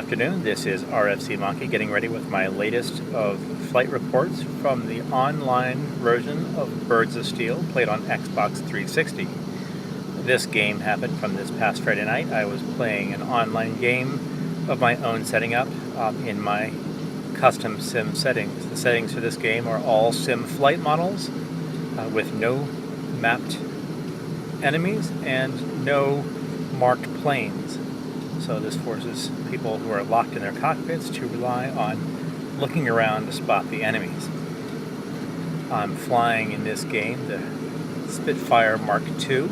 afternoon. This is RFC MkII getting ready with my latest of flight reports from the online version of Birds of Steel played on Xbox 360. This game happened from this past Friday night. I was playing an online game of my own setting up in my custom sim settings. The settings for this game are all sim flight models with no mapped enemies and no marked planes. So this forces people who are locked in their cockpits to rely on looking around to spot the enemies. I'm flying in this game the Spitfire Mark II.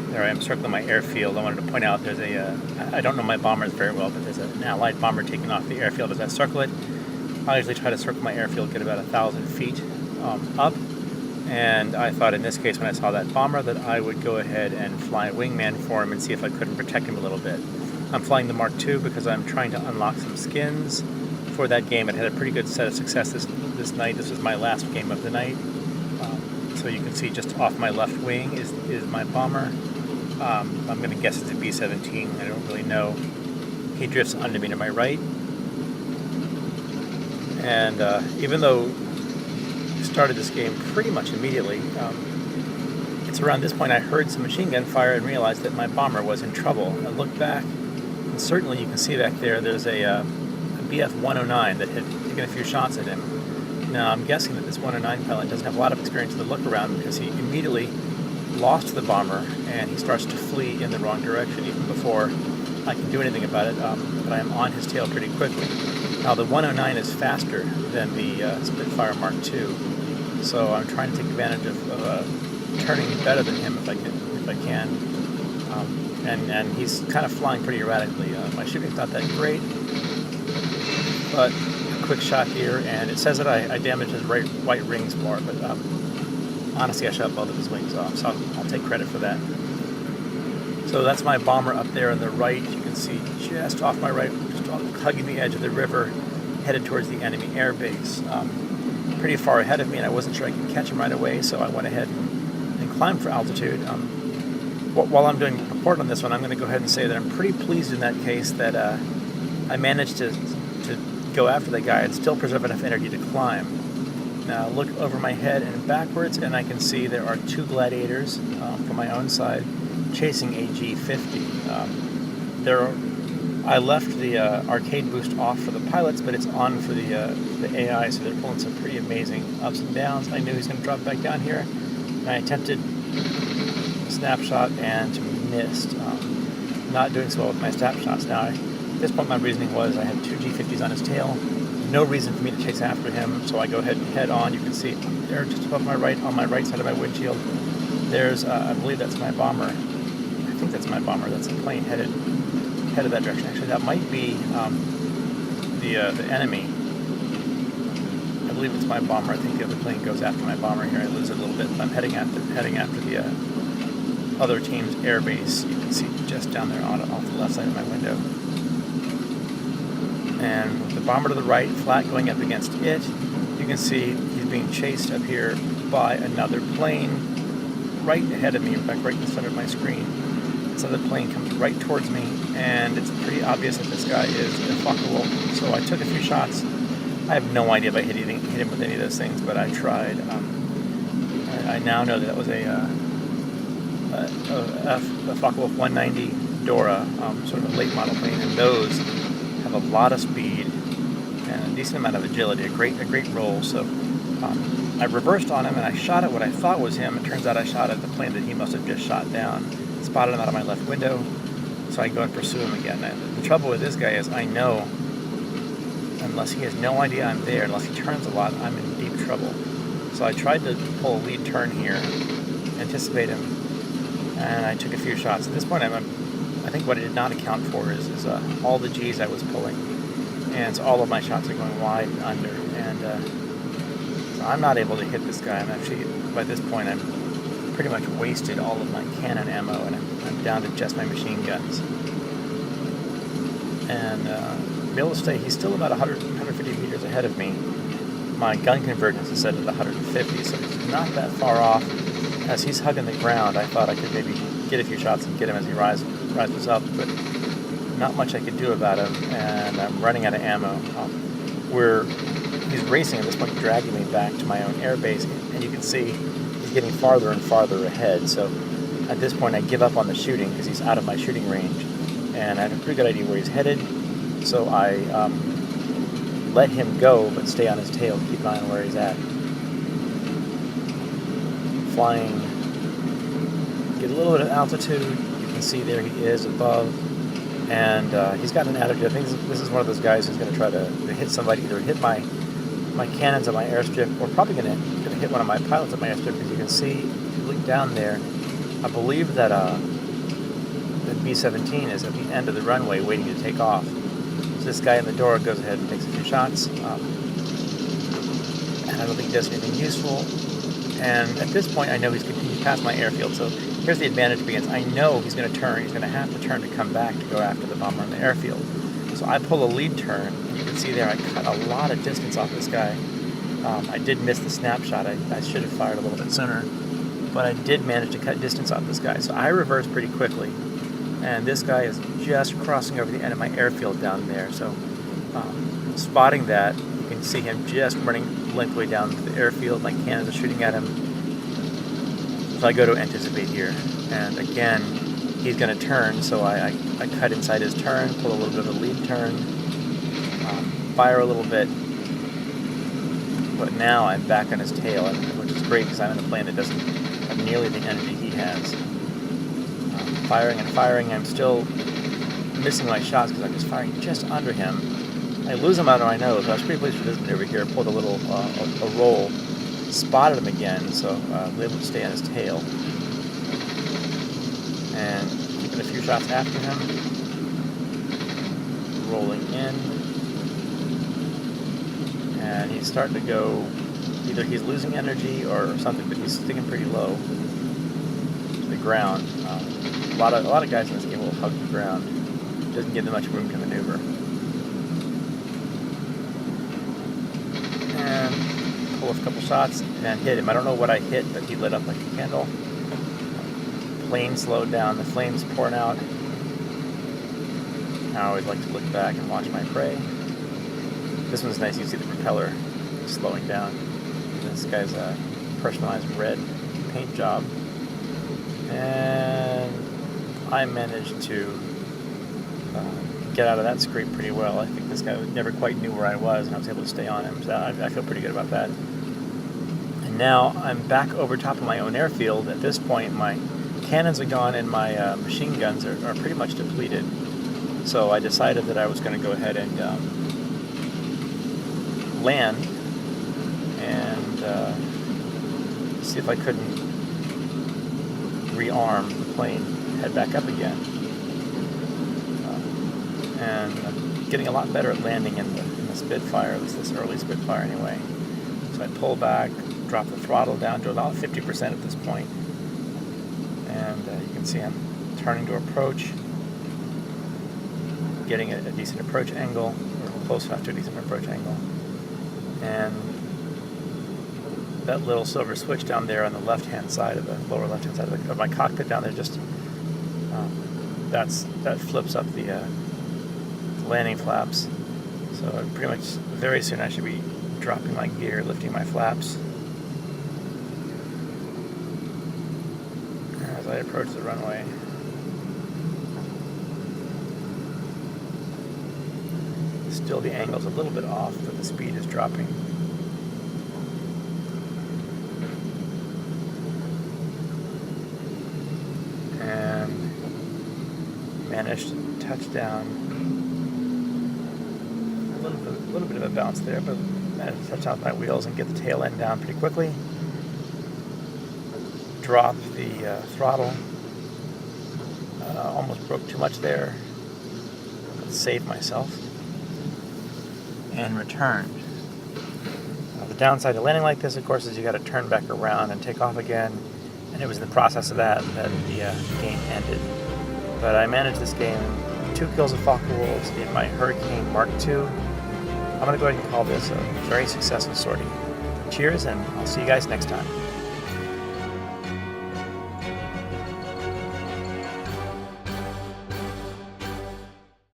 There I am circling my airfield. I wanted to point out there's I don't know my bombers very well, but there's an Allied bomber taking off the airfield as I circle it. I usually try to circle my airfield, get about 1,000 feet up. And I thought in this case, when I saw that bomber, that I would go ahead and fly a wingman for him and see if I couldn't protect him a little bit. I'm flying the Mark II because I'm trying to unlock some skins for that game. It had a pretty good set of success this night. This was my last game of the night. So you can see just off my left wing is my bomber. I'm going to guess it's a B-17. I don't really know. He drifts under me to my right. And even though started this game pretty much immediately. It's around this point I heard some machine gun fire and realized that my bomber was in trouble. I looked back, and certainly you can see back there's a BF-109 that had taken a few shots at him. Now I'm guessing that this 109 pilot doesn't have a lot of experience with the look around because he immediately lost the bomber and he starts to flee in the wrong direction even before I can do anything about it, but I am on his tail pretty quickly. Now the 109 is faster than the Spitfire Mark II, so I'm trying to take advantage of turning better than him if I can. And he's kind of flying pretty erratically. My shooting's not that great, but a quick shot here, and it says that I damaged his right rings more, but honestly I shot both of his wings off, so I'll take credit for that. So that's my bomber up there on the right. You can see just off my right, just hugging the edge of the river, headed towards the enemy air base. Pretty far ahead of me, and I wasn't sure I could catch him right away, so I went ahead and climbed for altitude. While I'm doing a report on this one, I'm going to go ahead and say that I'm pretty pleased in that case that I managed to go after the guy and still preserve enough energy to climb. Now look over my head and backwards, and I can see there are two gladiators from my own side chasing a G50. I left the arcade boost off for the pilots, but it's on for the AI, so they're pulling some pretty amazing ups and downs. I knew he was going to drop back down here, and I attempted a snapshot and missed. Not doing so well with my snapshots. Now, at this point, my reasoning was I had two G50s on his tail. No reason for me to chase after him, so I go ahead and head on. You can see there, just above my right, on my right side of my windshield, there's, I believe that's my bomber. I think that's my bomber. That's a plane headed that direction. Actually, that might be the enemy. I believe it's my bomber. I think the other plane goes after my bomber here. I lose it a little bit, but I'm heading after the other team's air base. You can see just down there off the left side of my window. And with the bomber to the right, flat going up against it, you can see he's being chased up here by another plane right ahead of me, in fact, right in the center of my screen. This other plane comes right towards me, and it's pretty obvious that this guy is a Fockewulf. So I took a few shots. I have no idea if I hit him with any of those things, but I tried. I now know that was a Fockewulf 190 Dora, sort of a late model plane, and those have a lot of speed and a decent amount of agility, a great roll. So I reversed on him, and I shot at what I thought was him. It turns out I shot at the plane that he must have just shot down. Spotted him out of my left window, so I go and pursue him again. And the trouble with this guy is I know, unless he has no idea I'm there, unless he turns a lot, I'm in deep trouble. So I tried to pull a lead turn here, anticipate him, and I took a few shots. At this point, I think what I did not account for is all the G's I was pulling, and so all of my shots are going wide and under, and so I'm not able to hit this guy. I'm actually, by this point, I'm pretty much wasted all of my cannon ammo, and I'm down to just my machine guns. And be able to stay, he's still about 150 meters ahead of me. My gun convergence is set at 150, so he's not that far off. As he's hugging the ground, I thought I could maybe get a few shots and get him as he rises up, but not much I could do about him, and I'm running out of ammo. He's racing at this point, dragging me back to my own airbase, and you can see he's getting farther and farther ahead. So at this point, I give up on the shooting because he's out of my shooting range, and I have a pretty good idea where he's headed. So I let him go, but stay on his tail, keep an eye on where he's at. Flying, get a little bit of altitude. You can see there he is above, and he's got an attitude. I think this is one of those guys who's going to try to hit somebody, either hit my cannons at my airstrip, or probably going to hit one of my pilots at my airstrip. Because you can see, if you look down there, I believe that the B-17 is at the end of the runway waiting to take off. So this guy in the door goes ahead and takes a few shots, and I don't think he does anything useful. And at this point, I know he's past my airfield. So here's the advantage begins. I know he's going to turn. He's going to have to turn to come back to go after the bomber on the airfield. So I pull a lead turn. And you can see there I cut a lot of distance off this guy. I did miss the snapshot. I should have fired a little bit sooner. But I did manage to cut distance off this guy. So I reversed pretty quickly. And this guy is just crossing over the end of my airfield down there. So spotting that, you can see him just running lengthway down the airfield. My cannons are shooting at him. So I go to anticipate here. And again, he's going to turn. So I cut inside his turn, pull a little bit of a lead turn, fire a little bit. But now I'm back on his tail, which is great because I'm in a plane that doesn't have nearly the energy he has. Firing and firing, I'm still missing my shots because I'm just firing just under him. I lose him out of my nose. I was pretty pleased with this maneuver here. Pulled a little a roll, spotted him again, so I was able to stay on his tail. And keeping a few shots after him. Rolling in. And he's starting to go, either he's losing energy or something, but he's sticking pretty low to the ground. A lot of guys in this game will hug the ground. Doesn't give them much room to maneuver. And pull a couple shots and hit him. I don't know what I hit, but he lit up like a candle. Plane slowed down. The flames pouring out. I always like to look back and watch my prey. This one's nice. You see the propeller slowing down. This guy's a personalized red paint job. And I managed to get out of that scrape pretty well. I think this guy never quite knew where I was, and I was able to stay on him, so I feel pretty good about that. And now I'm back over top of my own airfield. At this point, my cannons are gone, and my machine guns are pretty much depleted. So I decided that I was going to go ahead and land and see if I couldn't rearm the plane, head back up again. And I'm getting a lot better at landing in the Spitfire, at least this early Spitfire anyway. So I pull back, drop the throttle down to about 50% at this point. And you can see I'm turning to approach, getting a decent approach angle, or close enough to a decent approach angle. And that little silver switch down there on the left-hand side of the lower left-hand side of my cockpit down there, just that flips up the landing flaps. So pretty much very soon I should be dropping my gear, lifting my flaps as I approach the runway. Still the angle's a little bit off, but the speed is dropping. And managed to touch down. A little bit of a bounce there, but managed to touch down with my wheels and get the tail end down pretty quickly. Drop the throttle. Almost broke too much there. Saved myself. And returned. The downside to landing like this, of course, is you got to turn back around and take off again. And it was in the process of that the game ended. But I managed this game, 2 kills of Fockewulfs in my Hurricane Mark II. I'm going to go ahead and call this a very successful sortie. Cheers, and I'll see you guys next time.